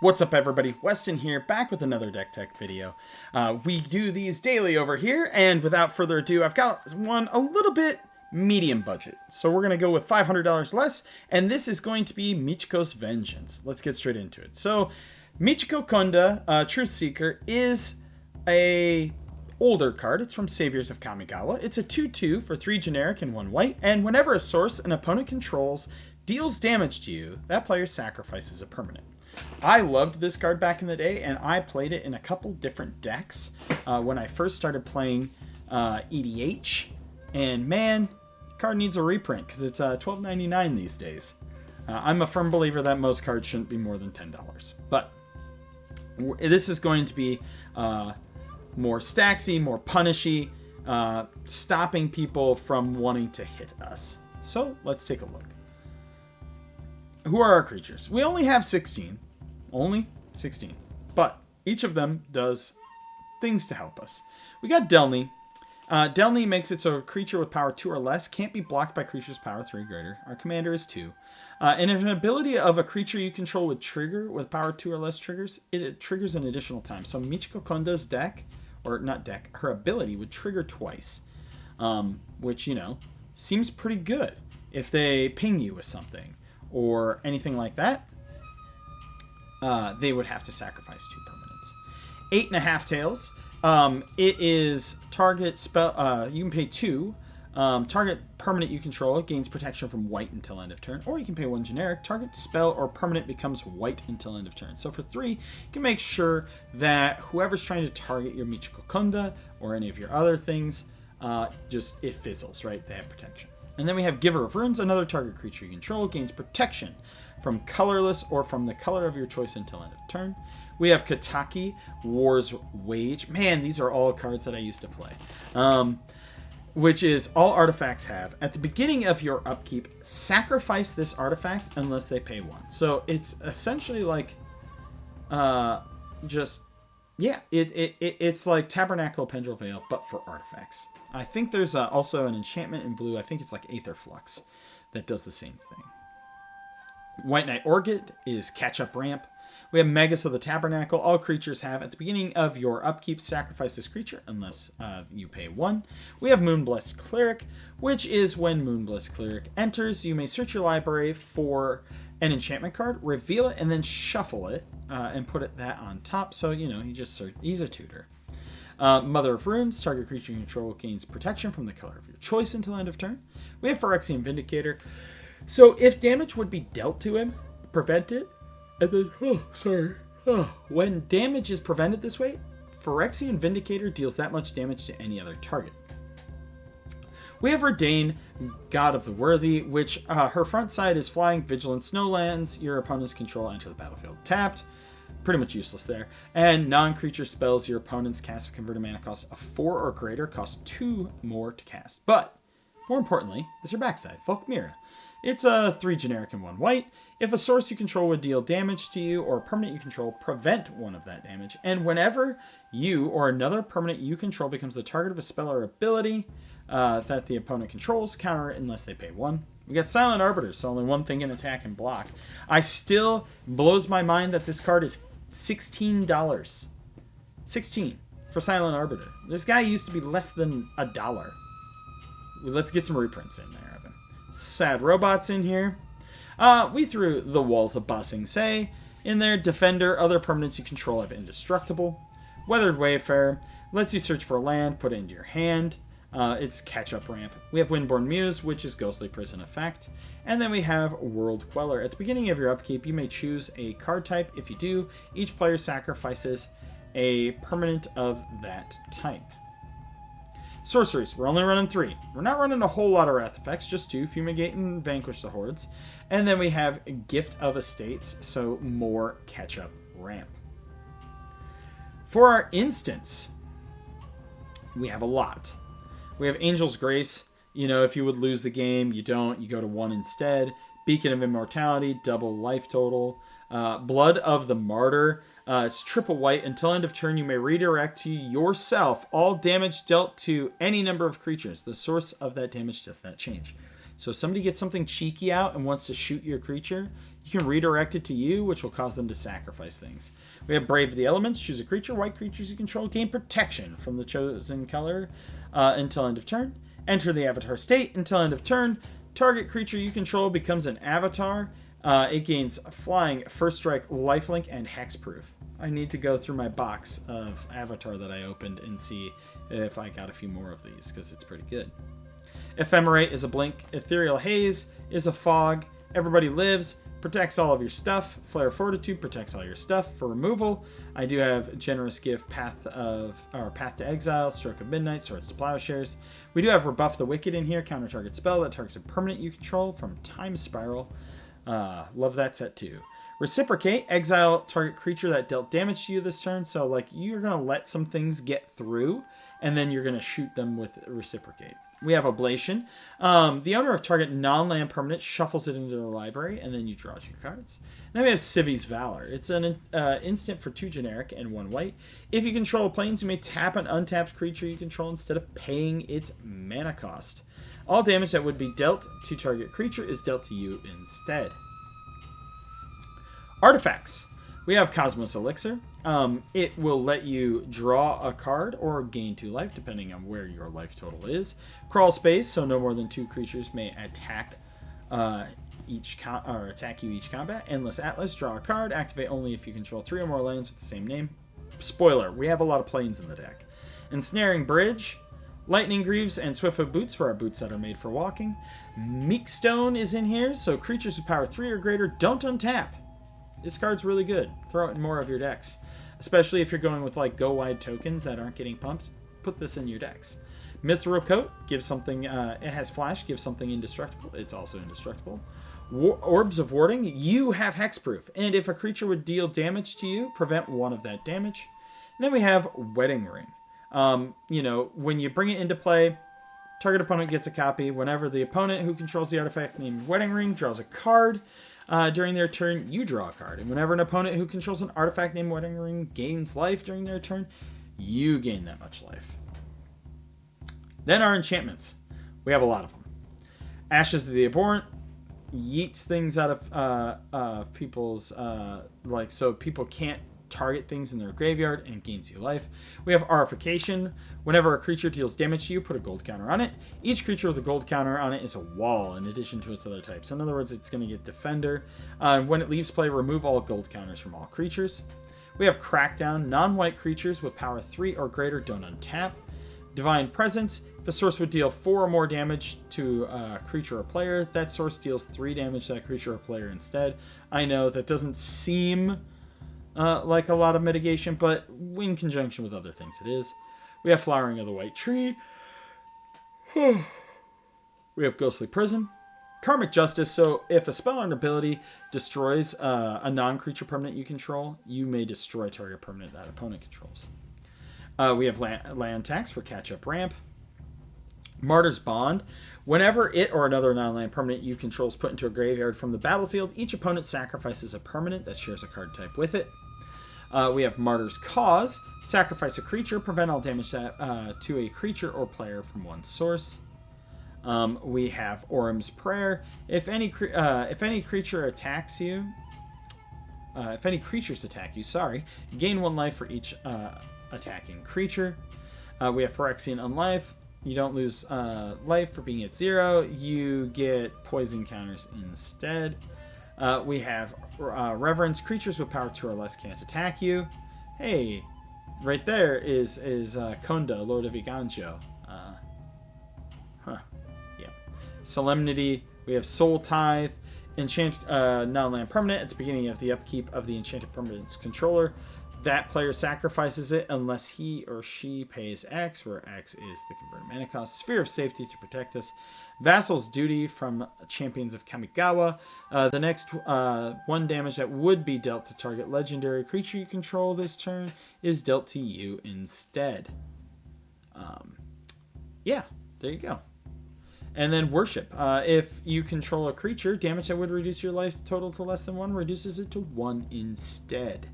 What's up everybody, Weston here, back with another deck tech video. We do these daily over here, and without further ado, I've got one a little bit medium budget. So we're going to go with $500 less, and this is going to be Michiko's Vengeance. Let's get straight into it. So, Michiko Konda, Truth Seeker, is a older card. It's from Saviors of Kamigawa. It's a 2/2 for 3 generic and 1 white, and whenever a source an opponent controls deals damage to you, that player sacrifices a permanent. I loved this card back in the day, and I played it in a couple different decks when I first started playing EDH. And man, the card needs a reprint because it's $12.99 these days. I'm a firm believer that most cards shouldn't be more than $10. But this is going to be more stacksy, more punishy, stopping people from wanting to hit us. So let's take a look. Who are our creatures? We only have 16. Only 16. But each of them does things to help us. We got Delny. Delny makes it so a creature with power 2 or less can't be blocked by creatures power 3 or greater. Our commander is 2. And if an ability of a creature you control would trigger with power 2 or less triggers, it triggers an additional time. So Michiko Konda's deck, or not deck, her ability would trigger twice. Which, you know, seems pretty good if they ping you with something or anything like that. They would have to sacrifice 2 permanents. 8.5 tails. It is target spell. You can pay 2. Target permanent you control gains protection from white until end of turn, or you can pay 1 generic. Target spell or permanent becomes white until end of turn. So for 3, you can make sure that whoever's trying to target your Michiko Konda or any of your other things, it fizzles, right? They have protection. And then we have Giver of Runes. Another target creature you control gains protection from colorless or from the color of your choice until end of turn. We have Kataki, War's Wage. Man, these are all cards that I used to play. Which is all artifacts have. At the beginning of your upkeep, sacrifice this artifact unless they pay 1. So it's essentially like, it's like Tabernacle Pendrel Veil, but for artifacts. I think there's also an enchantment in blue. I think it's like Aether Flux that does the same thing. White Knight Orchid is catch-up ramp. We have Magus of the Tabernacle. All creatures have, at the beginning of your upkeep, sacrifice this creature unless you pay 1. We have Moonblessed Cleric, which is when Moonblessed Cleric enters, you may search your library for an enchantment card, reveal it, and then shuffle it and put that on top. So, you know, he's a tutor. Mother of Runes, target creature you control gains protection from the color of your choice until end of turn. We have Phyrexian Vindicator. So if damage would be dealt to him, prevent it, and then, when damage is prevented this way, Phyrexian Vindicator deals that much damage to any other target. We have Redain, God of the Worthy, which her front side is flying, vigilant snowlands. Your opponents control enter the battlefield tapped. Pretty much useless there. And non-creature spells your opponents cast convert a mana cost of 4 or greater, cost 2 more to cast. But, more importantly, is your backside, Volkmira. It's a 3 generic and 1 white. If a source you control would deal damage to you or a permanent you control, prevent 1 of that damage. And whenever you or another permanent you control becomes the target of a spell or ability that the opponent controls, counter it unless they pay 1. We got Silent Arbiter, so only 1 thing can attack and block. I still blows my mind that this card is $16. 16 for Silent Arbiter. This guy used to be less than $1. Let's get some reprints in there, Evan. Sad Robots in here. We threw the Walls of Ba Sing Se in there. Defender, other permanents you control have indestructible. Weathered Wayfarer lets you search for a land, put it into your hand. It's catch-up ramp. We have Windborn Muse, which is Ghostly Prison effect. And then we have World Queller. At the beginning of your upkeep, you may choose a card type. If you do, each player sacrifices a permanent of that type. Sorceries, we're only running 3. We're not running a whole lot of Wrath effects, just 2, Fumigate and Vanquish the Hordes. And then we have Gift of Estates, so more catch-up ramp. For our instants, we have a lot. We have Angel's Grace. You know, if you would lose the game, you don't. You go to 1 instead. Beacon of Immortality, double life total. Blood of the Martyr. It's triple white. Until end of turn, you may redirect to yourself all damage dealt to any number of creatures. The source of that damage does not change. So if somebody gets something cheeky out and wants to shoot your creature, you You can redirect it to you, which will cause them to sacrifice things. We have Brave the Elements. Choose a creature. White creatures you control gain protection from the chosen color until end of turn. Enter the avatar state until end of turn. Target creature you control becomes an avatar. It gains flying, first strike, lifelink, and hexproof. I need to go through my box of avatar that I opened and see if I got a few more of these, because it's pretty good. Ephemerate is a blink. Ethereal Haze is a fog. Everybody Lives protects all of your stuff. Flare Fortitude protects all your stuff. For removal, I do have Generous Gift, Path to Exile, Stroke of Midnight, Swords to Plowshares. We do have Rebuff the Wicked in here, counter target spell that targets a permanent you control from Time Spiral. Love that set too. Reciprocate, exile target creature that dealt damage to you this turn. So like you're gonna let some things get through, and then you're gonna shoot them with Reciprocate. We have Oblation. The owner of target non-land permanent shuffles it into the library, and then you draw 2 cards. Then we have Civi's Valor. It's an instant for 2 generic and 1 white. If you control planes, you may tap an untapped creature you control instead of paying its mana cost. All damage that would be dealt to target creature is dealt to you instead. Artifacts. We have Cosmos Elixir. It will let you draw a card or gain 2 life, depending on where your life total is. Crawl Space, so no more than 2 creatures may attack attack you each combat. Endless Atlas, draw a card. Activate only if you control 3 or more lands with the same name. Spoiler, we have a lot of planes in the deck. Ensnaring Bridge. Lightning Greaves and Swiftfoot Boots for our boots that are made for walking. Meekstone is in here, so creatures with power 3 or greater don't untap. This card's really good. Throw it in more of your decks. Especially if you're going with like go wide tokens that aren't getting pumped. Put this in your decks. Mithril Coat gives something, it has flash, gives something indestructible. It's also indestructible. Orbs of Warding, you have hexproof. And if a creature would deal damage to you, prevent 1 of that damage. And then we have Wedding Ring. When you bring it into play, target opponent gets a copy. Whenever the opponent who controls the artifact named Wedding Ring draws a card during their turn, you draw a card. And whenever an opponent who controls an artifact named Wedding Ring gains life during their turn, you gain that much life. Then our enchantments. We have a lot of them. Ashes of the Abhorrent yeets things out of people's so people can't target things in their graveyard and gains you life. We have Aurification. Whenever a creature deals damage to you, put a gold counter on it. Each creature with a gold counter on it is a wall in addition to its other types. In other words, it's going to get Defender. When it leaves play, remove all gold counters from all creatures. We have Crackdown. Non-white creatures with power 3 or greater don't untap. Divine Presence. If a source would deal 4 or more damage to a creature or player, that source deals 3 damage to that creature or player instead. I know that doesn't seem like a lot of mitigation, but in conjunction with other things it is. We have Flowering of the White Tree. We have Ghostly Prison. Karmic Justice, so if a spell or an ability destroys a non-creature permanent you control, you may destroy target permanent that opponent controls. We have land tax for catch-up ramp. Martyr's Bond. Whenever it or another non-land permanent you control is put into a graveyard from the battlefield, each opponent sacrifices a permanent that shares a card type with it. We have Martyr's Cause. Sacrifice a creature. Prevent all damage to a creature or player from one source. We have Orm's Prayer. If any creature attacks you, if any creatures attack you, gain 1 life for each attacking creature. We have Phyrexian Unlife. You don't lose life for being at 0. You get poison counters instead. We have Reverence. Creatures with power 2 or less can't attack you. Hey, right there is Konda, Lord of Iganjo. Yeah. Solemnity. We have Soul Tithe. Enchant non-land permanent at the beginning of the upkeep of the enchanted permanent's controller. That player sacrifices it unless he or she pays X, where X is the converted mana cost. Sphere of Safety to protect us. Vassal's Duty from Champions of Kamigawa. The next 1 damage that would be dealt to target legendary creature you control this turn is dealt to you instead. Yeah, there you go. And then Worship. If you control a creature, damage that would reduce your life total to less than 1 reduces it to 1 instead.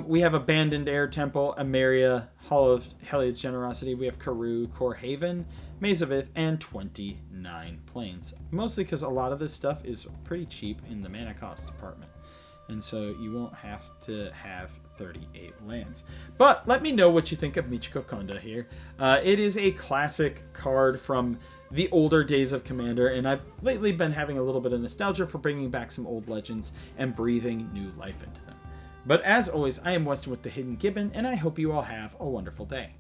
We have Abandoned Air Temple, Emeria, Hall of Heliod's Generosity. We have Karoo, Core Haven. Maze of Ith, and 29 planes. Mostly because a lot of this stuff is pretty cheap in the mana cost department. And so you won't have to have 38 lands. But let me know what you think of Michiko Konda here. It is a classic card from the older days of Commander, and I've lately been having a little bit of nostalgia for bringing back some old legends and breathing new life into them. But as always, I am Weston with the Hidden Gibbon, and I hope you all have a wonderful day.